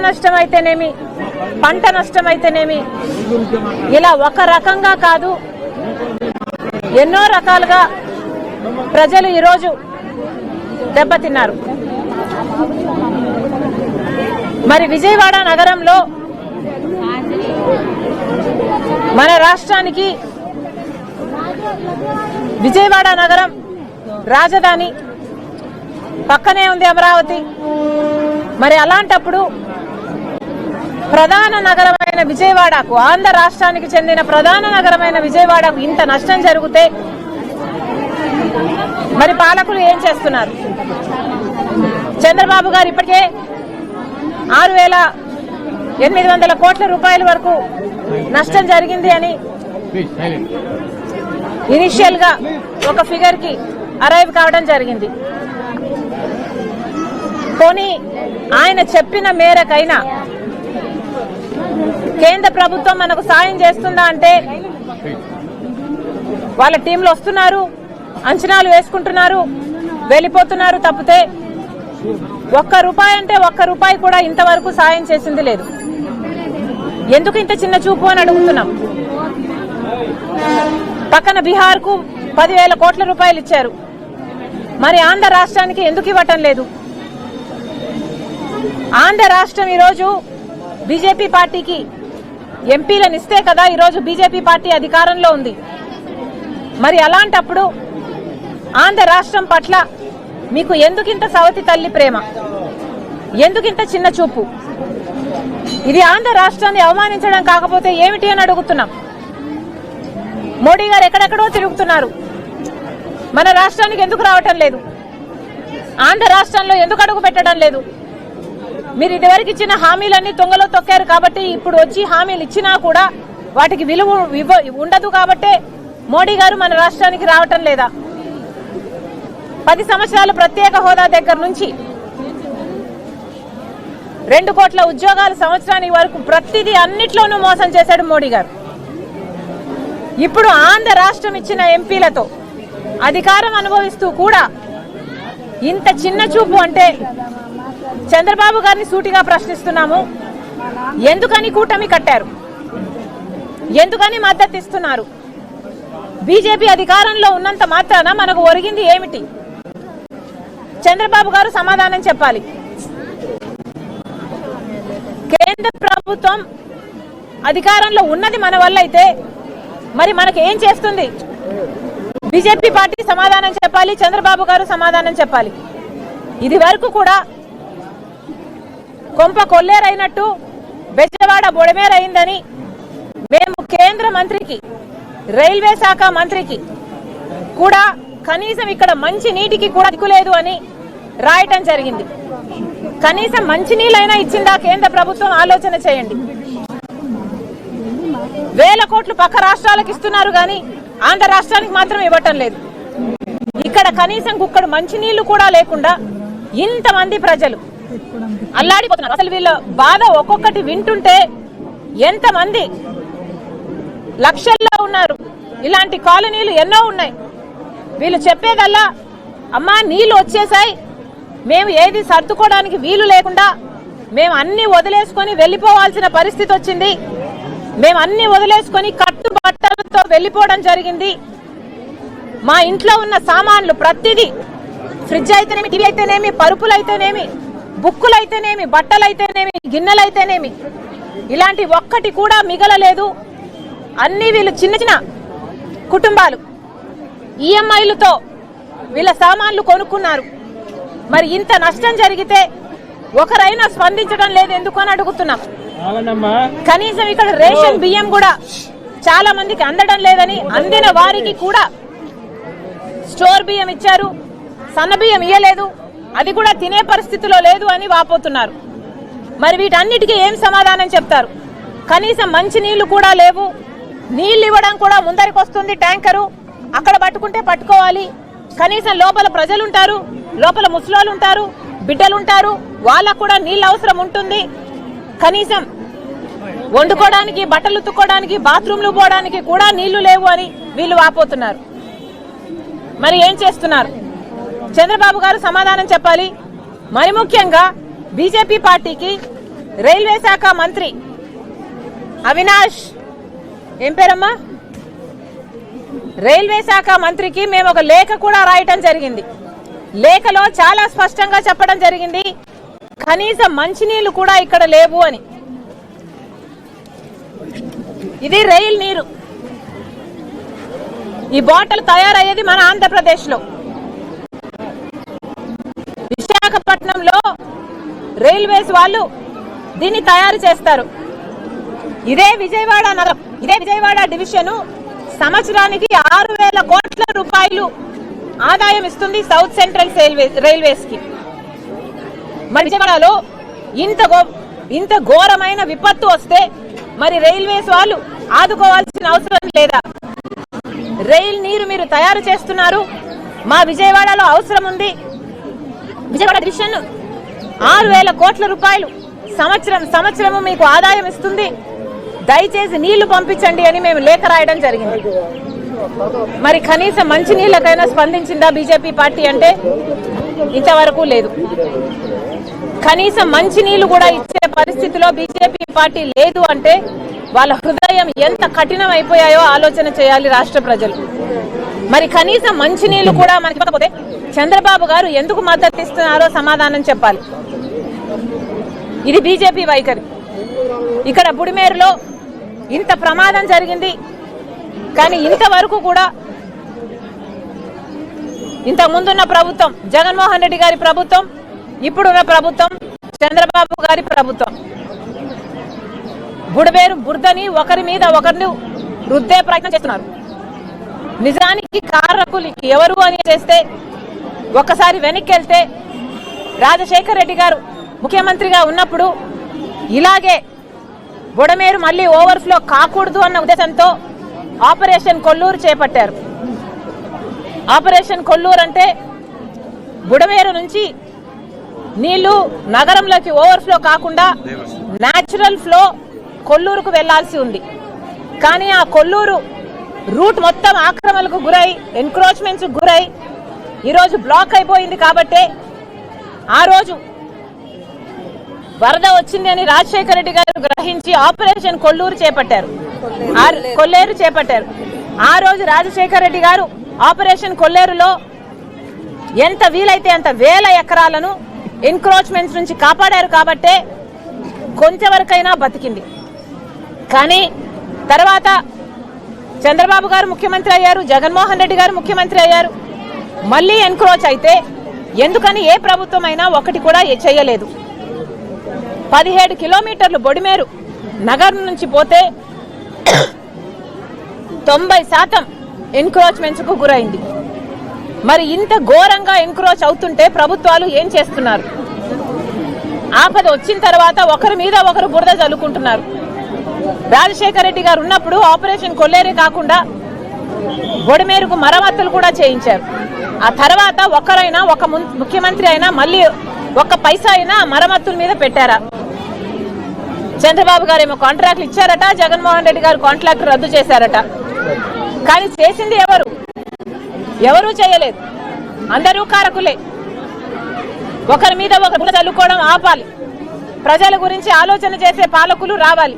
నష్టం అయితేనేమి, పంట నష్టం అయితేనేమి, ఇలా ఒక రకంగా కాదు ఎన్నో రకాలుగా ప్రజలు ఈరోజు దెబ్బతిన్నారు. మరి విజయవాడ నగరంలో మన రాష్ట్రానికి విజయవాడ నగరం రాజధాని, పక్కనే ఉంది అమరావతి. మరి అలాంటప్పుడు ప్రధాన నగరమైన విజయవాడకు, ఆంధ్ర రాష్ట్రానికి చెందిన ప్రధాన నగరమైన విజయవాడకు ఇంత నష్టం జరిగితే మరి పాలకులు ఏం చేస్తున్నారు? చంద్రబాబు గారు ఇప్పటికే 6,800 కోట్ల రూపాయల వరకు నష్టం జరిగింది అని ఇనిషియల్ గా ఒక ఫిగర్ కి అరైవ్ కావడం జరిగింది. పోనీ ఆయన చెప్పిన మేరకైనా కేంద్ర ప్రభుత్వం మనకు సాయం చేస్తుందా అంటే వాళ్ళ టీంలు వస్తున్నారు, అంచనాలు వేసుకుంటున్నారు, వెళ్ళిపోతున్నారు తప్పితే ₹1 అంటే ₹1 కూడా ఇంతవరకు సాయం చేసింది లేదు. ఎందుకు ఇంత చిన్న చూపు అని అడుగుతున్నాం. పక్కన బీహార్ కు 10,000 కోట్ల రూపాయలు ఇచ్చారు, మరి ఆంధ్ర రాష్ట్రానికి ఎందుకు ఇవ్వటం లేదు? ఆంధ్ర రాష్ట్రం ఈరోజు బీజేపీ పార్టీకి ఎంపీలను ఇస్తే కదా ఈరోజు బీజేపీ పార్టీ అధికారంలో ఉంది. మరి అలాంటప్పుడు ఆంధ్ర రాష్ట్రం పట్ల మీకు ఎందుకింత సవతి తల్లి ప్రేమ, ఎందుకింత చిన్న చూపు? ఇది ఆంధ్ర రాష్ట్రాన్ని అవమానించడం కాకపోతే ఏమిటి అని అడుగుతున్నాం. మోడీ గారు ఎక్కడెక్కడో తిరుగుతున్నారు, మన రాష్ట్రానికి ఎందుకు రావటం లేదు? ఆంధ్ర రాష్ట్రంలో ఎందుకు అడుగు పెట్టడం లేదు? మీరు ఇదివరకు ఇచ్చిన హామీలన్నీ తొంగలో తొక్కారు కాబట్టి ఇప్పుడు వచ్చి హామీలు ఇచ్చినా కూడా వాటికి విలువ ఉండదు కాబట్టి మోడీ గారు మన రాష్ట్రానికి రావటం లేదా? 10 సంవత్సరాలు ప్రత్యేక హోదా దగ్గర నుంచి 2 కోట్ల ఉద్యోగాలు సంవత్సరానికి వరకు ప్రతిదీ అన్నిట్లోనూ మోసం చేశాడు మోడీ గారు. ఇప్పుడు ఆంధ్ర రాష్ట్రం ఇచ్చిన ఎంపీలతో అధికారం అనుభవిస్తూ కూడా ఇంత చిన్న చూపు అంటే చంద్రబాబు గారిని సూటిగా ప్రశ్నిస్తున్నాము. ఎందుకని కూటమి కట్టారు? ఎందుకని మద్దతు ఇస్తున్నారు? బీజేపీ అధికారంలో ఉన్నంత మాత్రాన మనకు ఒరిగింది ఏమిటి? చంద్రబాబు గారు సమాధానం చెప్పాలి. కేంద్ర ప్రభుత్వం అధికారంలో ఉన్నది మన వల్ల అయితే మరి మనకు ఏం చేస్తుంది? బీజేపీ పార్టీ సమాధానం చెప్పాలి, చంద్రబాబు గారు సమాధానం చెప్పాలి. ఇది వరకు కూడా కొంప కొల్లేరైనట్టు బెజవాడ బొడమేరైందని మేము కేంద్ర మంత్రికి, రైల్వే శాఖ మంత్రికి కూడా కనీసం ఇక్కడ మంచి నీటికి కూడా దిక్కులేదు అని రాయటం జరిగింది. కనీసం మంచినీళ్ళైనా ఇచ్చిందా కేంద్ర ప్రభుత్వం? ఆలోచన చేయండి. 1000 కోట్లు పక్క రాష్ట్రాలకు ఇస్తున్నారు కానీ ఆంధ్ర రాష్ట్రానికి మాత్రం ఇవ్వటం లేదు. ఇక్కడ కనీసం కుక్కడు మంచినీళ్లు కూడా లేకుండా ఇంతమంది ప్రజలు అల్లాడిపోతున్నారు. అసలు వీళ్ళ బాధ ఒక్కొక్కటి వింటుంటే ఎంతమంది లక్షల్లో ఉన్నారు. ఇలాంటి కాలనీలు ఎన్నో ఉన్నాయి. వీళ్ళు చెప్పేదల్లా అమ్మా నీళ్లు వచ్చేసాయి, మేము ఏది సర్దుకోవడానికి వీలు లేకుండా మేము అన్ని వదిలేసుకొని వెళ్ళిపోవాల్సిన పరిస్థితి వచ్చింది, మేము అన్ని వదిలేసుకొని కట్టుబట్టలతో వెళ్ళిపోవడం జరిగింది. మా ఇంట్లో ఉన్న సామాన్లు ప్రతిదీ, ఫ్రిడ్జ్ అయితేనేమి, టీవీ అయితేనేమి, పరుపులు అయితేనేమి, బుక్కులు అయితేనేమి, బట్టలు అయితేనేమి, గిన్నెలు అయితేనేమి, ఇలాంటి ఒక్కటి కూడా మిగలలేదు. అన్ని వీళ్ళు చిన్న చిన్న కుటుంబాలు ఈఎంఐలతో వీళ్ళ సామాన్లు కొనుక్కున్నారు. మరి ఇంత నష్టం జరిగితే ఒకరైనా స్పందించడం లేదు ఎందుకు అని అడుగుతున్నాం. కనీసం ఇక్కడ రేషన్ బియ్యం కూడా చాలా మందికి అందడం లేదని, అందిన వారికి కూడా స్టోర్ బియ్యం ఇచ్చారు, సన్న బియ్యం ఇయ్యలేదు, అది కూడా తినే పరిస్థితిలో లేదు అని వాపోతున్నారు. మరి వీటన్నిటికీ ఏం సమాధానం చెప్తారు? కనీసం మంచి నీళ్లు కూడా లేవు. నీళ్లు ఇవ్వడం కూడా ముందరికి వస్తుంది ట్యాంకరు, అక్కడ పట్టుకుంటే పట్టుకోవాలి. కనీసం లోపల ప్రజలుంటారు, లోపల ముసలోళ్ళు ఉంటారు, బిడ్డలుంటారు, వాళ్ళకు కూడా నీళ్ళు అవసరం ఉంటుంది. కనీసం వండుకోవడానికి, బట్టలు ఉతుక్కోవడానికి, బాత్రూంలు పోవడానికి కూడా నీళ్లు లేవు అని వీళ్ళు వాపోతున్నారు. మరి ఏం చేస్తున్నారు? చంద్రబాబు గారు సమాధానం చెప్పాలి. మరి ముఖ్యంగా బీజేపీ పార్టీకి రైల్వే శాఖ మంత్రి అవినాష్ ఏం పేరమ్మా రైల్వే శాఖ మంత్రికి మేము ఒక లేఖ కూడా రాయటం జరిగింది. లేఖలో చాలా స్పష్టంగా చెప్పడం జరిగింది కనీసం మంచినీళ్లు కూడా ఇక్కడ లేవు అని. ఇది రైల్ నీరు. ఈ బాటిల్ తయారయ్యేది మన ఆంధ్రప్రదేశ్లో విశాఖపట్నంలో రైల్వేస్ వాళ్ళు దీన్ని తయారు చేస్తారు. ఇదే విజయవాడ నగరం, ఇదే విజయవాడ డివిజన్ సంవత్సరానికి 6,000 కోట్ల రూపాయలు ఆదాయం ఇస్తుంది సౌత్ సెంట్రల్ రైల్వేస్ కి. మరి విజయవాడలో ఇంత ఘోరమైన విపత్తు వస్తే మరి రైల్వేస్ వాళ్ళు ఆదుకోవాల్సిన అవసరం లేదా? రైల్ నీరు మీరు తయారు చేస్తున్నారు, మా విజయవాడలో అవసరం ఉంది. విజయవాడ డివిజన్ 6,000 కోట్ల రూపాయలు సంవత్సరము మీకు ఆదాయం ఇస్తుంది, దయచేసి నీళ్లు పంపించండి అని మేము లేఖ రాయడం జరిగింది. మరి కనీసం మంచి నీళ్ళకైనా స్పందించిందా బీజేపీ పార్టీ అంటే? ఇంతవరకు లేదు. కనీసం మంచి నీళ్లు కూడా ఇచ్చే పరిస్థితిలో బీజేపీ పార్టీ లేదు అంటే వాళ్ళ హృదయం ఎంత కఠినం అయిపోయాయో ఆలోచన చేయాలి రాష్ట్ర ప్రజలు. మరి కనీసం మంచి నీళ్లు కూడా మనకి ఇవ్వకపోతే చంద్రబాబు గారు ఎందుకు మద్దతు ఇస్తున్నారో సమాధానం చెప్పాలి. ఇది బీజేపీ వైఖరి. ఇక్కడ బుడిమేరులో ఇంత ప్రమాదం జరిగింది, కానీ ఇంతవరకు కూడా ఇంతకు ముందున్న ప్రభుత్వం జగన్మోహన్ రెడ్డి గారి ప్రభుత్వం, ఇప్పుడున్న ప్రభుత్వం చంద్రబాబు గారి ప్రభుత్వం బుడమేరు బురదని ఒకరి మీద ఒకరిని రుద్దే ప్రయత్నం చేస్తున్నారు. నిజానికి కారకులు ఎవరు అని చేస్తే ఒక్కసారి వెనక్కి వెళ్తే రాజశేఖర్ రెడ్డి గారు ముఖ్యమంత్రిగా ఉన్నప్పుడు ఇలాగే బుడమేరు మళ్ళీ ఓవర్ఫ్లో కాకూడదు అన్న ఉద్దేశంతో ఆపరేషన్ కొల్లూరు చేపట్టారు. ఆపరేషన్ కొల్లూరు అంటే బుడమేరు నుంచి నీళ్లు నగరంలోకి ఓవర్ఫ్లో కాకుండా న్యాచురల్ ఫ్లో కొల్లూరుకు వెళ్లాల్సి ఉంది. కానీ ఆ కొల్లూరు రూట్ మొత్తం ఆక్రమణలకు గురై ఎన్క్రోచ్మెంట్స్ గురై ఈరోజు బ్లాక్ అయిపోయింది. కాబట్టి ఆ రోజు వరద వచ్చింది అని రాజశేఖర రెడ్డి గారు గ్రహించి ఆపరేషన్ కొల్లూరు చేపట్టారు, కొల్లేరు చేపట్టారు. ఆ రోజు రాజశేఖర రెడ్డి గారు ఆపరేషన్ కొల్లేరులో ఎంత వీలైతే అంత 1000 ఎకరాలను ఎన్క్రోచ్మెంట్స్ నుంచి కాపాడారు. కాబట్టే కొంచెంవరకైనా బతికింది. కానీ తర్వాత చంద్రబాబు గారు ముఖ్యమంత్రి అయ్యారు, జగన్మోహన్ రెడ్డి గారు ముఖ్యమంత్రి అయ్యారు. మళ్ళీ ఎన్క్రోచ్ అయితే ఎందుకని ఏ ప్రభుత్వం అయినా ఒకటి కూడా చేయలేదు. 17 కిలోమీటర్లు బొడిమేరు నగరం నుంచి పోతే 90% ఎన్క్రోచ్మెంట్స్ కు గురైంది. మరి ఇంత ఘోరంగా ఎన్క్రోచ్ అవుతుంటే ప్రభుత్వాలు ఏం చేస్తున్నారు? ఆపద వచ్చిన తర్వాత ఒకరి మీద ఒకరు బురద చల్లుకుంటున్నారు. రాజశేఖర రెడ్డి గారు ఉన్నప్పుడు ఆపరేషన్ కొల్లేరే కాకుండా బొడిమేరుకు మరమ్మతులు కూడా చేయించారు. ఆ తర్వాత ఒకరైనా ఒక ముఖ్యమంత్రి అయినా మళ్ళీ ఒక్క పైసా అయినా మరమ్మతుల మీద పెట్టారా? చంద్రబాబు గారు ఏమో కాంట్రాక్ట్లు ఇచ్చారట, జగన్మోహన్ రెడ్డి గారు కాంట్రాక్ట్ రద్దు చేశారట. కానీ చేసింది ఎవరూ చేయలేదు. అందరూ కారకులే. ఒకరి మీద ఒకరు చల్లుకోవడం ఆపాలి. ప్రజల గురించి ఆలోచన చేసే పాలకులు రావాలి.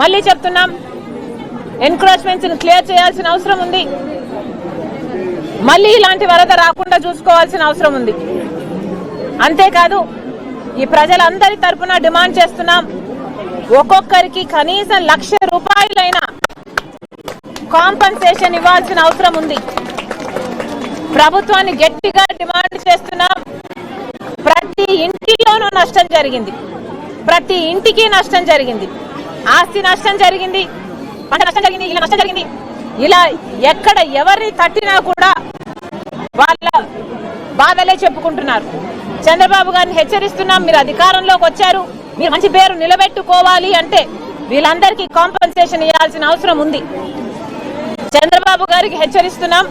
మళ్ళీ చెప్తున్నాం, ఎన్క్రోచ్మెంట్స్ క్లియర్ చేయాల్సిన అవసరం ఉంది. మళ్ళీ ఇలాంటి వరద రాకుండా చూసుకోవాల్సిన అవసరం ఉంది. అంతేకాదు ఈ ప్రజలందరి తరపున డిమాండ్ చేస్తున్నాం, ఒక్కొక్కరికి కనీసం 1,00,000 రూపాయలైనా కాంపన్సేషన్ ఇవ్వాల్సిన అవసరం ఉంది. ప్రభుత్వాన్ని గట్టిగా డిమాండ్ చేస్తున్నాం. ప్రతి ఇంటిలోనూ నష్టం జరిగింది, ప్రతి ఇంటికి నష్టం జరిగింది, ఆస్తి నష్టం జరిగింది, పంట నష్టం జరిగింది, ఇలా నష్టం జరిగింది. ఇలా ఎక్కడ ఎవరిని తట్టినా కూడా వాళ్ళ బాధలే చెప్పుకుంటున్నారు. చంద్రబాబు గారిని హెచ్చరిస్తున్నాం, మీరు అధికారంలోకి వచ్చారు, మీరు మంచి పేరు నిలబెట్టుకోవాలి అంటే వీళ్ళందరికీ కాంపన్సేషన్ ఇవ్వాల్సిన అవసరం ఉంది. చంద్రబాబు గారికి హెచ్చరిస్తున్నాం,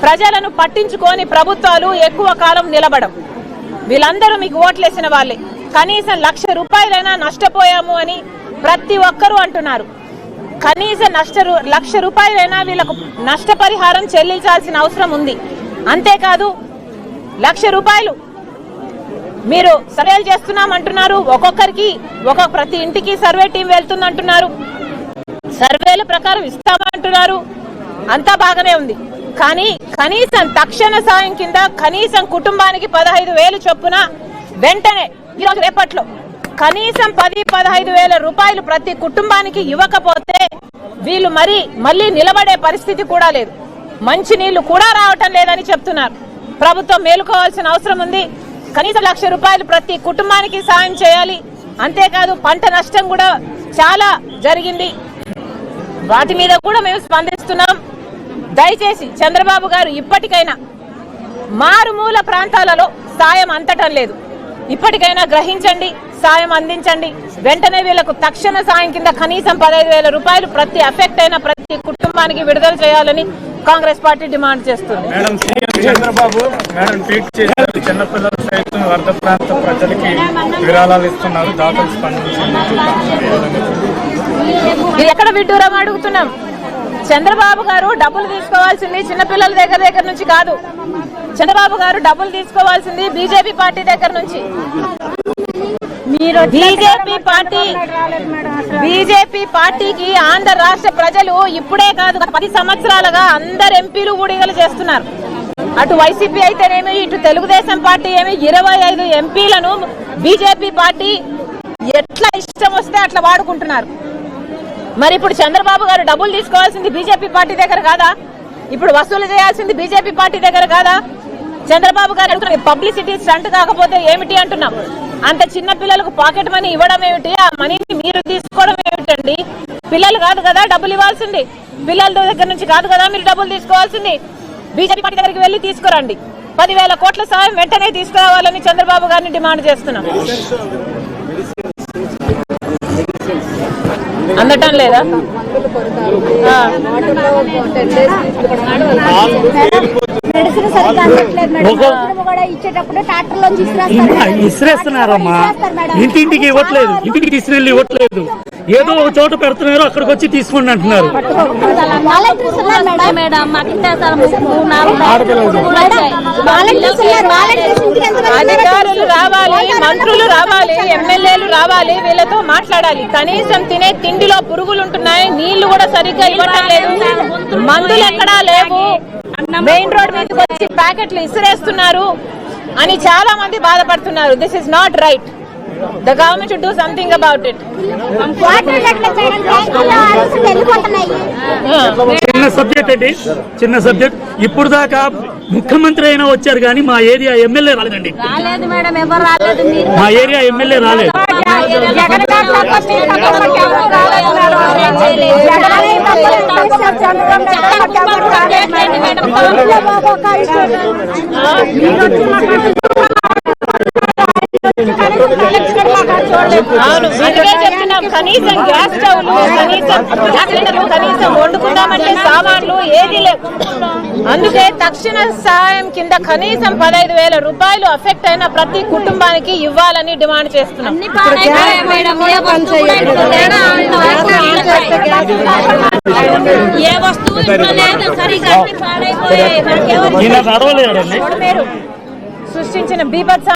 ప్రజలను పట్టించుకొని ప్రభుత్వాలు ఎక్కువ కాలం నిలబడం. వీళ్ళందరూ మీకు ఓట్లేసిన వాళ్ళే. కనీసం 1,00,000 రూపాయలైనా నష్టపోయాము అని ప్రతి ఒక్కరూ అంటున్నారు. కనీసం 1,00,000 రూపాయలైనా వీళ్ళకు నష్టపరిహారం చెల్లించాల్సిన అవసరం ఉంది. అంతేకాదు 1,00,000 రూపాయలు మీరు సర్వేలు చేస్తున్నాం అంటున్నారు, ఒక్కొక్కరికి ప్రతి ఇంటికి సర్వే టీం వెళ్తుందంటున్నారు, సర్వేల ప్రకారం ఇస్తామంటున్నారు, అంతా బాగానే ఉంది. కానీ కనీసం తక్షణ సాయం కింద కనీసం కుటుంబానికి 15,000 చొప్పున వెంటనే ఈరోజు రేపట్లో కనీసం 10-15,000 రూపాయలు ప్రతి కుటుంబానికి ఇవ్వకపోతే వీళ్ళు మళ్ళీ నిలబడే పరిస్థితి కూడా లేదు. మంచి నీళ్లు కూడా రావటం లేదని చెప్తున్నారు. ప్రభుత్వం మేలుకోవాల్సిన అవసరం ఉంది. కనీసం 1,00,000 రూపాయలు ప్రతి కుటుంబానికి సాయం చేయాలి. అంతేకాదు పంట నష్టం కూడా చాలా జరిగింది. వాటి మీద కూడా మేము స్పందిస్తున్నాం. దయచేసి చంద్రబాబు గారు ఇప్పటికైనా మారుమూల ప్రాంతాలలో సాయం అందటం లేదు, ఇప్పటికైనా గ్రహించండి, సాయం అందించండి. వెంటనే వీళ్లకు తక్షణ సాయం కింద కనీసం 15,000 రూపాయలు ప్రతి అఫెక్ట్ అయిన ప్రతి కుటుంబానికి విడుదల చేయాలని కాంగ్రెస్ పార్టీ డిమాండ్ చేస్తుంది. మేడం సీఎం చంద్రబాబు ట్వీట్ చేశారు, చిన్నపిల్లలు సైతం వరద ప్రాంత ప్రజలకి విరాళాలు ఇస్తున్నారు, దాతలు స్పందించండి. ఇది ఎక్కడ విడ్డూరం అడుగుతున్నాం. చంద్రబాబు గారు డబ్బులు తీసుకోవాల్సింది చిన్నపిల్లల దగ్గర నుంచి కాదు. చంద్రబాబు గారు డబ్బులు తీసుకోవాల్సింది బీజేపీ పార్టీ దగ్గర నుంచి. బీజేపీ పార్టీకి ఆంధ్ర రాష్ట్ర ప్రజలు ఇప్పుడే కాదు 10 సంవత్సరాలుగా అందరు ఎంపీలు ఊడిగలు చేస్తున్నారు. అటు వైసీపీ అయితేనేమి, ఇటు తెలుగుదేశం పార్టీ ఏమి 25 ఎంపీలను బీజేపీ పార్టీ ఎట్లా ఇష్టం వస్తే అట్లా వాడుకుంటున్నారు. మరి ఇప్పుడు చంద్రబాబు గారు డబ్బులు తీసుకోవాల్సింది బీజేపీ పార్టీ దగ్గర కాదా? ఇప్పుడు వసూలు చేయాల్సింది బీజేపీ పార్టీ దగ్గర కాదా? చంద్రబాబు గారు పబ్లిసిటీ స్టంట్ కాకపోతే ఏమిటి అంటున్నాం. అంత చిన్న పిల్లలకు పాకెట్ మనీ ఇవ్వడం ఏమిటి? ఆ మనీని మీరు తీసుకోవడం ఏమిటండి? పిల్లలు కాదు కదా డబ్బులు ఇవ్వాల్సింది, పిల్లల దగ్గర నుంచి కాదు కదా మీరు డబ్బులు తీసుకోవాల్సింది. బీజేపీ పార్టీ దగ్గరికి వెళ్లి తీసుకురండి. 10,000 కోట్ల సాయం వెంటనే తీసుకురావాలని చంద్రబాబు గారిని డిమాండ్ చేస్తున్నాం. అందటం లేదా? ఇసిరేస్తున్నారమ్మా, ఇంటింటికి ఇవ్వట్లేదు, ఇంటికి తీసుకెళ్ళి ఇవ్వట్లేదు, ఏదో ఒక చోట పెడుతున్నారు, అక్కడికి వచ్చి తీసుకోండి అంటున్నారు. అధికారులు రావాలి, మంత్రులు రావాలి, ఎమ్మెల్యేలు రావాలి, వీళ్ళతో మాట్లాడాలి. కనీసం తినే తిండిలో పురుగులు ఉంటున్నాయి, నీళ్లు కూడా సరిగ్గా ఇవ్వటం లేదు, మందులు ఎక్కడా లేవు, మెయిన్ రోడ్ మీదకి వచ్చి ప్యాకెట్లు ఇసిరేస్తున్నారు అని చాలా మంది బాధపడుతున్నారు. This is not right. The government should do something about it. చిన్న సబ్జెక్ట్ అండి, చిన్న సబ్జెక్ట్. ఇప్పుడు దాకా ముఖ్యమంత్రి అయినా వచ్చారు కానీ మా ఏరియా ఎమ్మెల్యే రాలేదండి. మా ఏరియా ఎమ్మెల్యే రాలేదు. కనీసం గ్యాస్ స్టవ్లు, కనీసం వండుకుందామంటే సామాన్లు ఏది లేవు. అందుకే తక్షణ సాయం కింద కనీసం 15,000 రూపాయలు అఫెక్ట్ అయిన ప్రతి కుటుంబానికి ఇవ్వాలని డిమాండ్ చేస్తున్నాం. సృష్టించిన బీభత్స